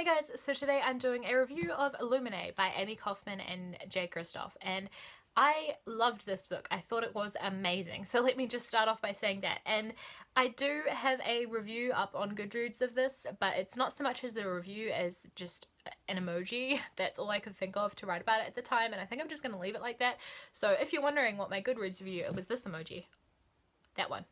Hey guys, so today I'm doing a review of Illuminae by Amie Kaufman and Kristoff, and I loved this book. I thought it was amazing. So let me just start off by saying that. And I do have a review up on Goodreads of this, but it's not so much as a review as just an emoji. That's all I could think of to write about it at the time, and I think I'm just going to leave it like that. So if you're wondering what my Goodreads review, it was this emoji. That one.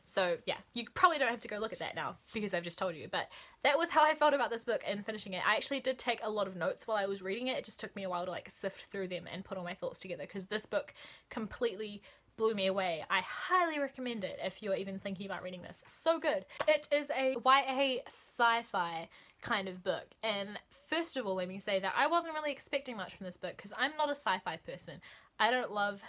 So yeah, you probably don't have to go look at that now because I've just told you, but that was how I felt about this book and finishing it. I actually did take a lot of notes while I was reading it. It just took me a while to like sift through them and put all my thoughts together because this book completely blew me away. I highly recommend it if you're even thinking about reading this. So good. It is a YA sci-fi kind of book, and first of all let me say that I wasn't really expecting much from this book because I'm not a sci-fi person. I don't love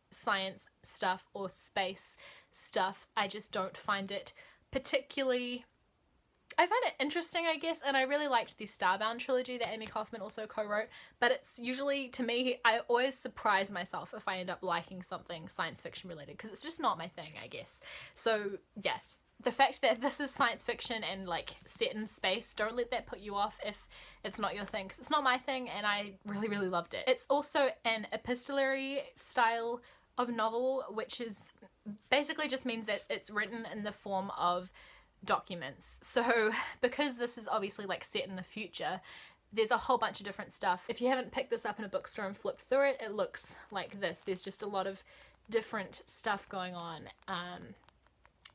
science stuff or space stuff. I just don't find it particularly... I find it interesting, I guess, and I really liked the Starbound trilogy that Amie Kaufman also co-wrote, but it's usually, to me, I always surprise myself if I end up liking something science fiction related, because it's just not my thing, I guess. So yeah, the fact that this is science fiction and like set in space, don't let that put you off if it's not your thing, because it's not my thing, and I really loved it. It's also an epistolary style of novel, which is basically just means that it's written in the form of documents. So because this is obviously like set in the future, there's a whole bunch of different stuff. If you haven't picked this up in a bookstore and flipped through it, it looks like this. There's just a lot of different stuff going on.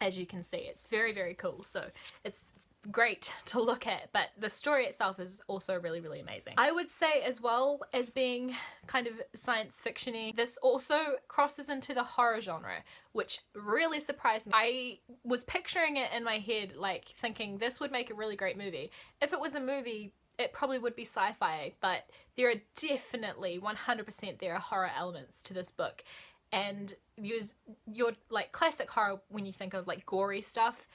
As you can see, it's very cool. So it's great to look at, but the story itself is also really amazing. I would say, as well as being kind of science fiction-y, this also crosses into the horror genre, which really surprised me. I was picturing it in my head, like thinking this would make a really great movie. If it was a movie, it probably would be sci-fi, but there are definitely 100% there are horror elements to this book. And your like classic horror, when you think of like gory stuff,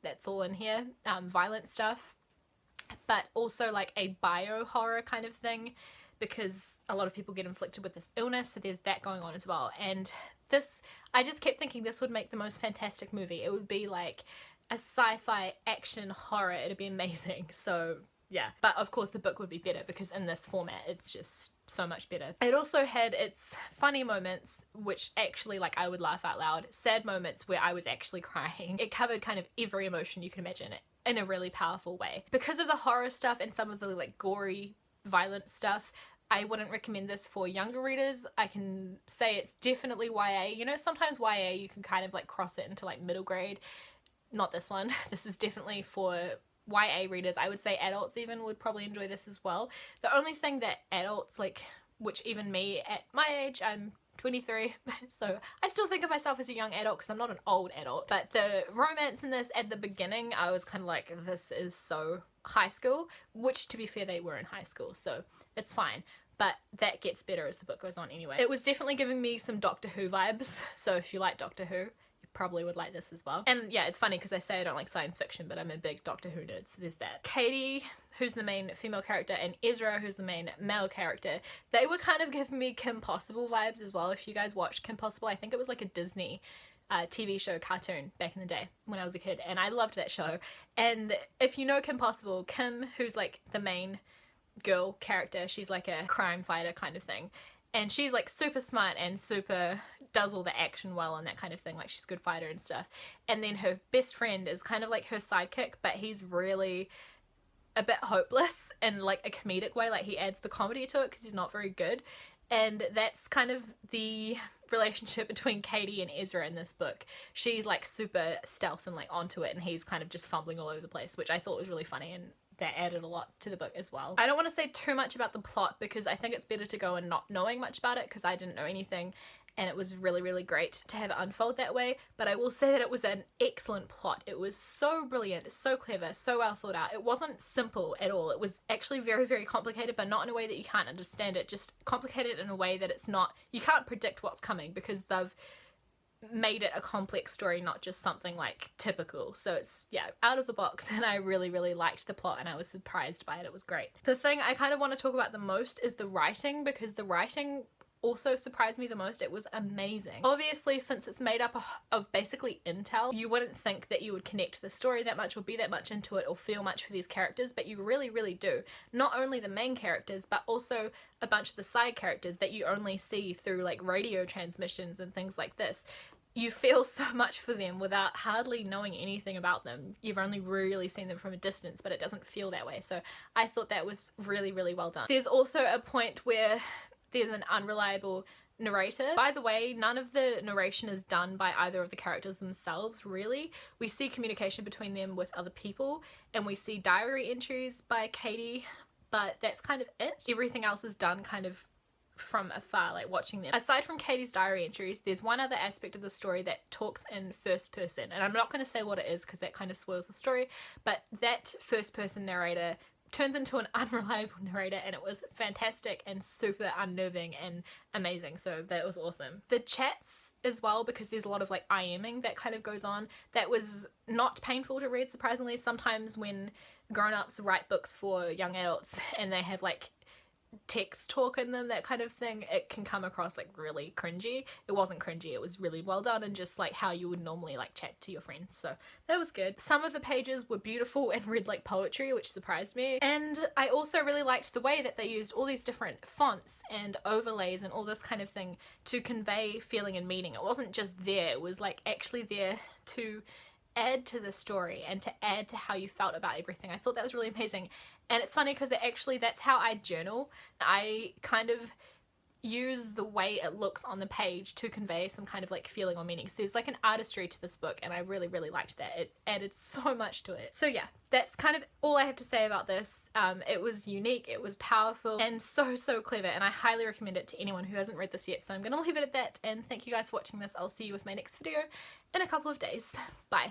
that's all in here, violent stuff, but also like a bio horror kind of thing, because a lot of people get inflicted with this illness, so there's that going on as well. And this, I just kept thinking this would make the most fantastic movie. It would be like a sci-fi action horror, it'd be amazing. So yeah, but of course the book would be better because in this format it's just so much better. It also had its funny moments, which actually, like, I would laugh out loud, sad moments where I was actually crying. It covered kind of every emotion you can imagine in a really powerful way. Because of the horror stuff and some of the like gory violent stuff, I wouldn't recommend this for younger readers. I can say it's definitely YA. You know, sometimes YA you can kind of like cross it into like middle grade. Not this one. This is definitely for YA readers. I would say adults even would probably enjoy this as well. The only thing that adults, like, which even me at my age, I'm 23, so I still think of myself as a young adult because I'm not an old adult, but the romance in this at the beginning, I was kind of like, this is so high school, which to be fair they were in high school, so it's fine. But that gets better as the book goes on anyway. It was definitely giving me some Doctor Who vibes, so if you like Doctor Who, probably would like this as well. And yeah, it's funny because I say I don't like science fiction, but I'm a big Doctor Who nerd, so there's that. Katie, who's the main female character, and Ezra, who's the main male character, they were kind of giving me Kim Possible vibes as well. If you guys watched Kim Possible, I think it was like a Disney TV show cartoon back in the day when I was a kid, and I loved that show. And if you know Kim Possible, Kim, who's like the main girl character, she's like a crime fighter kind of thing. And she's like super smart and super does all the action well and that kind of thing, like she's a good fighter and stuff. And then her best friend is kind of like her sidekick, but he's really a bit hopeless in like a comedic way, like he adds the comedy to it because he's not very good. And that's kind of the relationship between Katie and Ezra in this book. She's like super stealth and like onto it, and he's kind of just fumbling all over the place, which I thought was really funny, and that added a lot to the book as well. I don't want to say too much about the plot because I think it's better to go in not knowing much about it because I didn't know anything, and it was really great to have it unfold that way. But I will say that it was an excellent plot. It was so brilliant, so clever, so well thought out. It wasn't simple at all. It was actually very complicated, but not in a way that you can't understand it, just complicated in a way that it's not, you can't predict what's coming because they've made it a complex story, not just something like typical. So it's, yeah, out of the box, and I really liked the plot and I was surprised by it. It was great. The thing I kind of want to talk about the most is the writing, because the writing also surprised me the most. It was amazing. Obviously, since it's made up of basically intel, you wouldn't think that you would connect to the story that much or be that much into it or feel much for these characters, but you really, really do. Not only the main characters, but also a bunch of the side characters that you only see through like radio transmissions and things like this. You feel so much for them without hardly knowing anything about them. You've only really seen them from a distance, but it doesn't feel that way. So I thought that was really, really well done. There's also a point where there's an unreliable narrator. By the way, none of the narration is done by either of the characters themselves, really. We see communication between them with other people, and we see diary entries by Katie, but that's kind of it. Everything else is done kind of from afar, like watching them. Aside from Katie's diary entries, there's one other aspect of the story that talks in first person, and I'm not going to say what it is because that kind of spoils the story, but that first person narrator turns into an unreliable narrator, and it was fantastic and super unnerving and amazing, so that was awesome. The chats as well, because there's a lot of like IMing that kind of goes on, that was not painful to read, surprisingly. Sometimes when grown-ups write books for young adults and they have like text talk in them, that kind of thing, it can come across like really cringy. It wasn't cringy, it was really well done and just like how you would normally like chat to your friends, so that was good. Some of the pages were beautiful and read like poetry, which surprised me, and I also really liked the way that they used all these different fonts and overlays and all this kind of thing to convey feeling and meaning. It wasn't just there, it was like actually there to add to the story and to add to how you felt about everything. I thought that was really amazing. And it's funny because that's how I journal. I kind of use the way it looks on the page to convey some kind of like feeling or meaning. So there's like an artistry to this book, and I really, really liked that. It added so much to it. So yeah, that's kind of all I have to say about this. It was unique, it was powerful, and so, so clever, and I highly recommend it to anyone who hasn't read this yet. So I'm gonna leave it at that, and thank you guys for watching this. I'll see you with my next video in a couple of days. Bye.